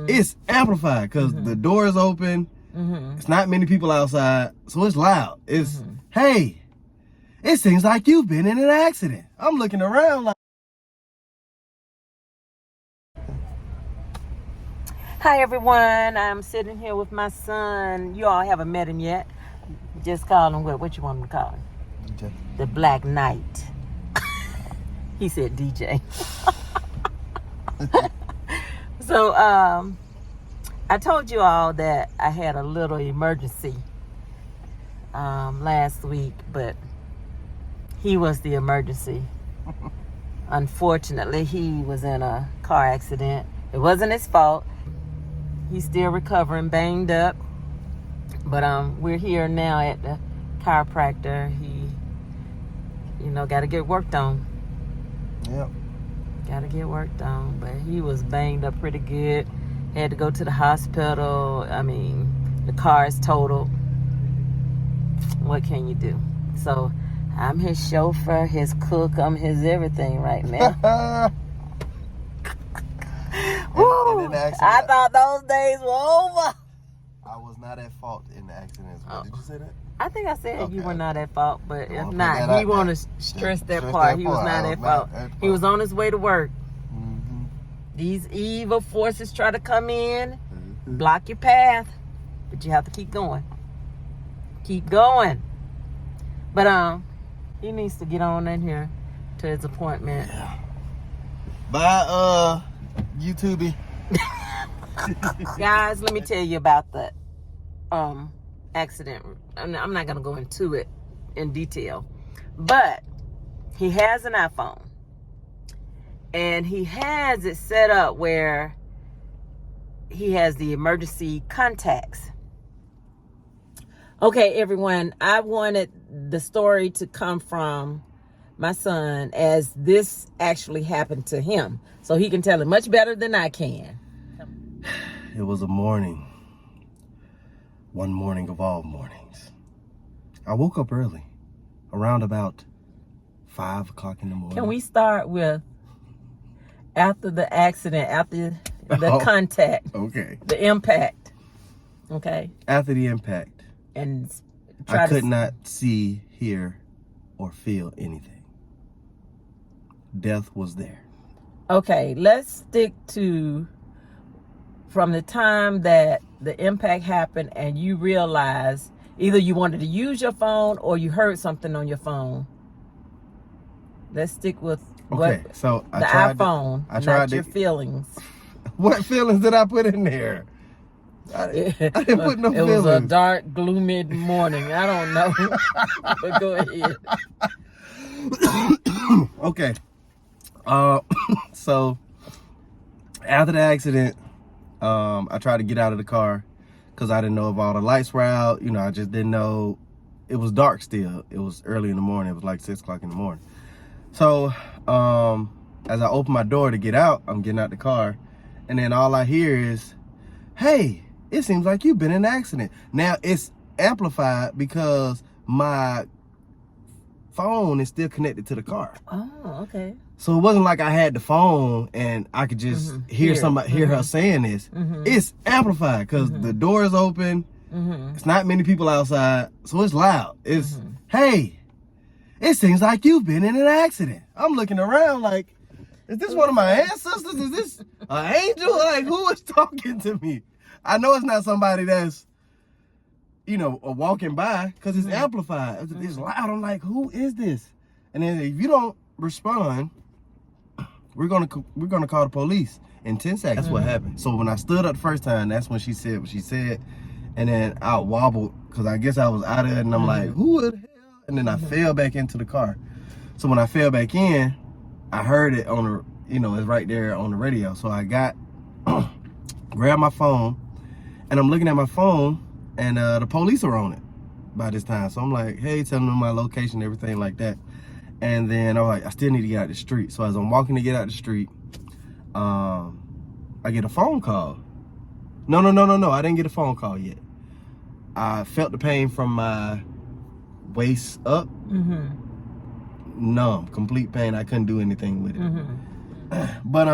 it's amplified because the door is open. It's not many people outside, so it's loud. It's, hey, it seems like you've been in an accident. I'm looking around like. Hi everyone, I'm sitting here with my son. You all haven't met him yet. Just call him what you want him to call him? DJ. The Black Knight. He said DJ. So I told you all that I had a little emergency last week, but he was the emergency. Unfortunately, he was in a car accident. It wasn't his fault. He's still recovering, banged up. But we're here now at the chiropractor. He, got to get worked on. Yep. Got to get worked on. But he was banged up pretty good. Had to go to the hospital. I mean, the car is totaled. What can you do? So I'm his chauffeur, his cook. I'm his everything right now. Woo! I thought those days were over. I was not at fault in the accident as well. Did you say that? I think I said Okay. You were not at fault, but if Okay, not, he want to stress that part. He was not at fault. He was on his way to work. These evil forces try to come in, block your path, but you have to keep going. Keep going. But he needs to get on in here to his appointment. Yeah. Bye, YouTube. Guys, let me tell you about the accident. I'm not going to go into it in detail, but he has an iPhone and he has it set up where he has the emergency contacts. Okay, everyone, I wanted the story to come from my son as this actually happened to him, so he can tell it much better than I can. It was a morning. One morning of all mornings. I woke up early, around about 5 o'clock in the morning. Can we start with after the accident, after the contact? Okay. The impact. Okay. After the impact. And I could not see, hear, or feel anything. Death was there. Okay, let's stick to from the time that the impact happened and you realized either you wanted to use your phone or you heard something on your phone. Let's stick with so the iPhone, not your feelings. What feelings did I put in there? I didn't put no feelings. It was a dark, gloomy morning. I don't know. But go ahead. Okay. So after the accident, I tried to get out of the car because I didn't know if all the lights were out. I just didn't know. It was dark still. It was early in the morning. It was like 6 o'clock in the morning. So as I open my door to get out, I'm getting out the car. And then all I hear is, hey, it seems like you've been in an accident. Now it's amplified because my phone is still connected to the car. Oh, okay. So it wasn't like I had the phone and I could just hear her saying this. It's amplified because the door is open. It's not many people outside, so it's loud. It's, hey, it seems like you've been in an accident. I'm looking around like, is this one of my ancestors? Is this an angel? Like, who is talking to me? I know it's not somebody that's, walking by because it's amplified. It's loud. I'm like, who is this? And then if you don't respond, we're gonna call the police in 10 seconds. That's what happened. So when I stood up the first time, that's when she said what she said. And then I wobbled because I guess I was out of it and I'm like, who the hell? And then I fell back into the car. So when I fell back in, I heard it on the, it's right there on the radio. So I grabbed my phone and I'm looking at my phone and the police are on it by this time. So I'm like, hey, telling them my location, everything like that. And then I'm like, I still need to get out the street. So as I'm walking to get out the street, I get a phone call. No, I didn't get a phone call yet. I felt the pain from my waist up. Numb, complete pain. I couldn't do anything with it. But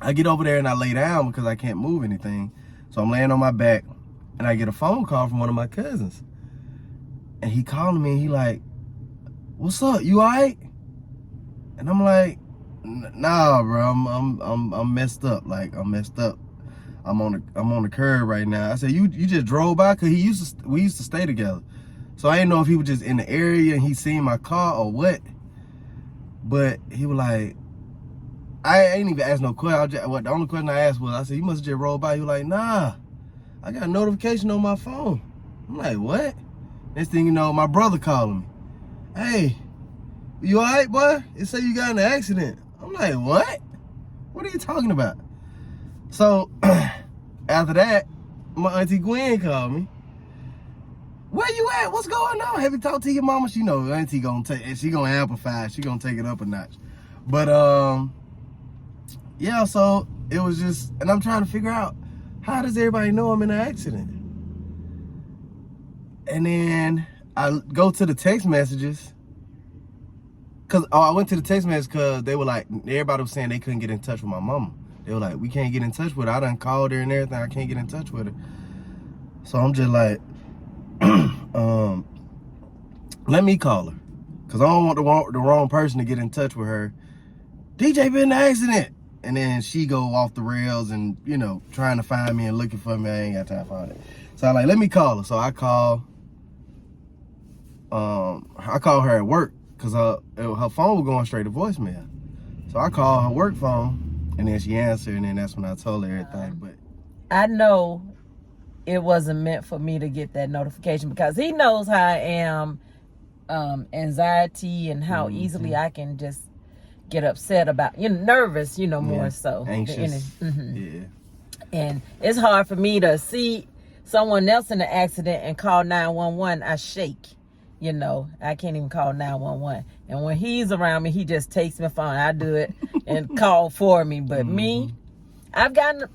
I get over there and I lay down because I can't move anything. So I'm laying on my back and I get a phone call from one of my cousins. And he calling me and he like, "What's up? You all right?" And I'm like, "Nah, bro, I'm messed up. Like, I'm messed up. I'm on the curb right now." I said, You just drove by?" Cause we used to stay together. So I didn't know if he was just in the area and he seen my car or what. But he was like, I ain't even asked no question. The only question I asked was, I said, "You must have just rolled by." He was like, "Nah, I got a notification on my phone." I'm like, "What?" Next thing you know, my brother calling me. "Hey, you all right, boy? It say you got in an accident." I'm like, "What? What are you talking about?" So after that, my auntie Gwen called me. "Where you at? What's going on? Have you talked to your mama?" She know auntie gonna take it. She gonna amplify. She gonna take it up a notch. But yeah. So it was just, and I'm trying to figure out, how does everybody know I'm in an accident? And then I go to the text messages. I went to the text message because they were like, everybody was saying they couldn't get in touch with my mama. They were like, "We can't get in touch with her. I done called her and everything. I can't get in touch with her." So I'm just like, let me call her. Because I don't want the wrong person to get in touch with her. "DJ been in an accident." And then she go off the rails and, you know, trying to find me and looking for me. I ain't got time for all that. So I'm like, let me call her. So I call her at work because her phone was going straight to voicemail. So I called her work phone and then she answered, and then that's when I told her everything. But I know it wasn't meant for me to get that notification because he knows how I am, anxiety and how easily I can just get upset about, nervous, more so. Anxious. Yeah. And it's hard for me to see someone else in an accident and call 911. I shake, I can't even call 911. And when he's around me, he just takes my phone. I do it and call for me. But me, I've gotten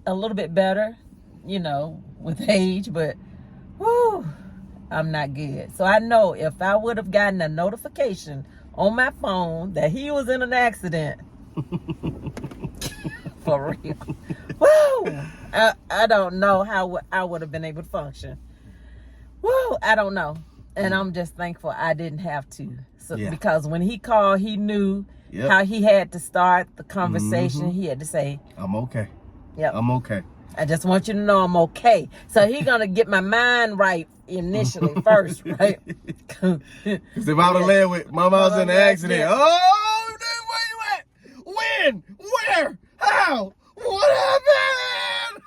a little bit better, with age, but whoo, I'm not good. So I know if I would have gotten a notification on my phone that he was in an accident, for real, woo, I don't know how I would have been able to function. Woo, I don't know. And I'm just thankful I didn't have to. So, because when he called, he knew how he had to start the conversation. He had to say, "I'm okay." Yep. "I'm okay. I just want you to know I'm okay." So he's going to get my mind right initially first, right? Because if I would have led with, "My mom's in an accident." Oh, where you at? When? Where? How? What happened?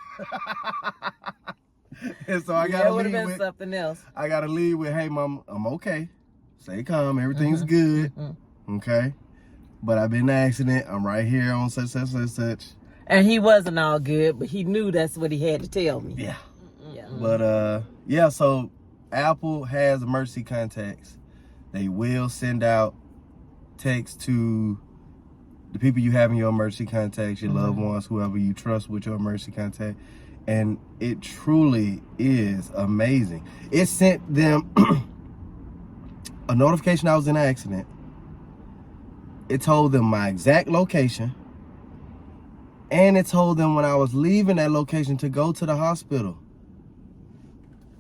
And so I got to leave with something else. I got to leave with, "Hey, Mom, I'm okay. Stay calm. Everything's good. Okay? But I've been in an accident. I'm right here on such, such, such, such." And he wasn't all good, but he knew that's what he had to tell me. Yeah. But, so Apple has emergency contacts. They will send out texts to the people you have in your emergency contacts, your loved ones, whoever you trust with your emergency contact. And it truly is amazing. It sent them a notification I was in an accident. It told them my exact location. And it told them when I was leaving that location to go to the hospital.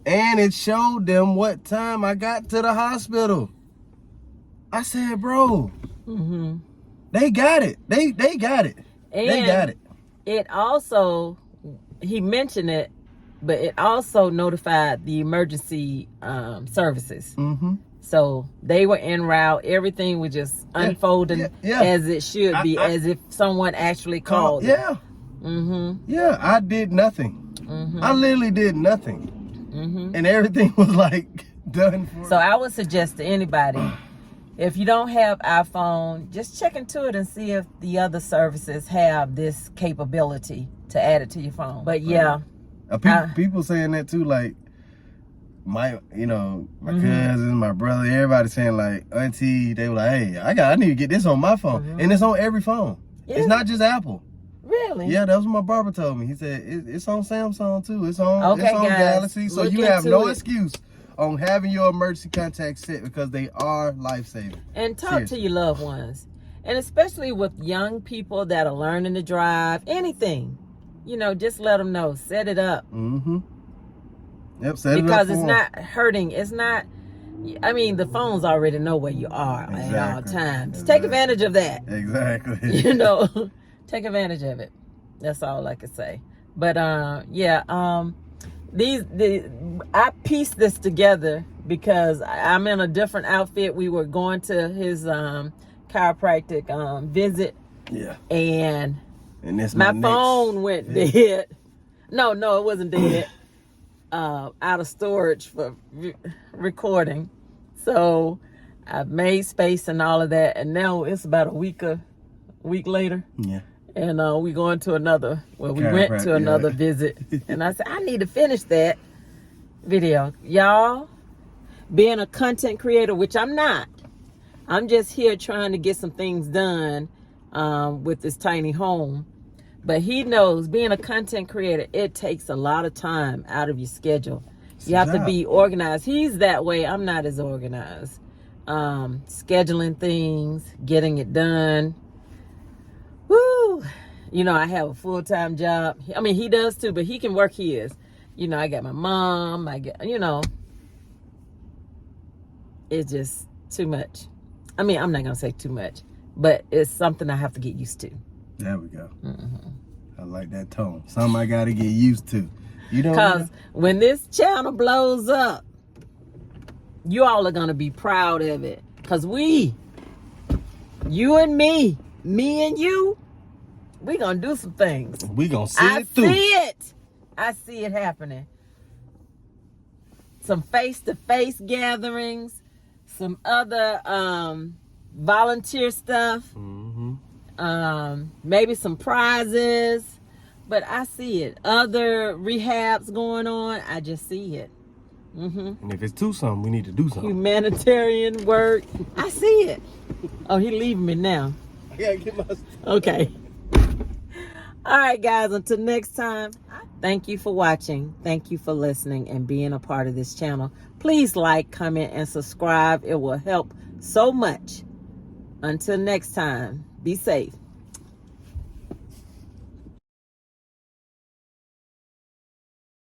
And it showed them what time I got to the hospital. I said, bro, they got it. They got it. And they got it. It also, he mentioned it, but it also notified the emergency services. So they were en route. Everything was just unfolding as it should be, as if someone actually called. Yeah, I did nothing. I literally did nothing. And everything was like done for. So I would suggest to anybody, if you don't have iPhone, just check into it and see if the other services have this capability to add it to your phone. But people saying that too, like my cousin, my brother, everybody saying like, auntie, they were like, "Hey, I need to get this on my phone," and it's on every phone. It's not just Apple. Really? Yeah, that's what my barber told me. He said it's on Samsung too. It's on Galaxy. So you have no excuse on having your emergency contacts set because they are life-saving. And talk to your loved ones. And especially with young people that are learning to drive, anything, you know, just let them know. Set it up. Mm-hmm. Yep, set it up. Because it's not hurting. It's not, I mean, the phones already know where you are at all times. Take advantage of that. Exactly. You know, take advantage of it. That's all I can say. But I pieced this together because I'm in a different outfit. We were going to his chiropractic visit. Yeah. And this my phone went dead. No, it wasn't dead. Out of storage for recording. So I've made space and all of that. And now it's about a week later. Yeah. And we going to another, we went to another visit. And I said, I need to finish that video. Y'all, being a content creator, which I'm not. I'm just here trying to get some things done with this tiny home. But he knows being a content creator, it takes a lot of time out of your schedule. You have to be organized. He's that way. I'm not as organized. Scheduling things, getting it done. Woo! You know, I have a full-time job. I mean, he does too, but he can work his. You know, I got my mom. It's just too much. I mean, I'm not going to say too much, but it's something I have to get used to. There we go. Mm-hmm. I like that tone. Something I got to get used to. You know, because when this channel blows up, you all are going to be proud of it. Because you and me and you, we going to do some things. We going to see it through. I see it happening. Some face-to-face gatherings, some other volunteer stuff. Mm-hmm. Maybe some prizes. But I see it. Other rehabs going on. I just see it. Mm-hmm. And if it's too something, we need to do something. Humanitarian work. I see it. Oh, he leaving me now. I gotta get my stuff. Okay. All right, guys. Until next time, thank you for watching. Thank you for listening and being a part of this channel. Please like, comment, and subscribe. It will help so much. Until next time, be safe.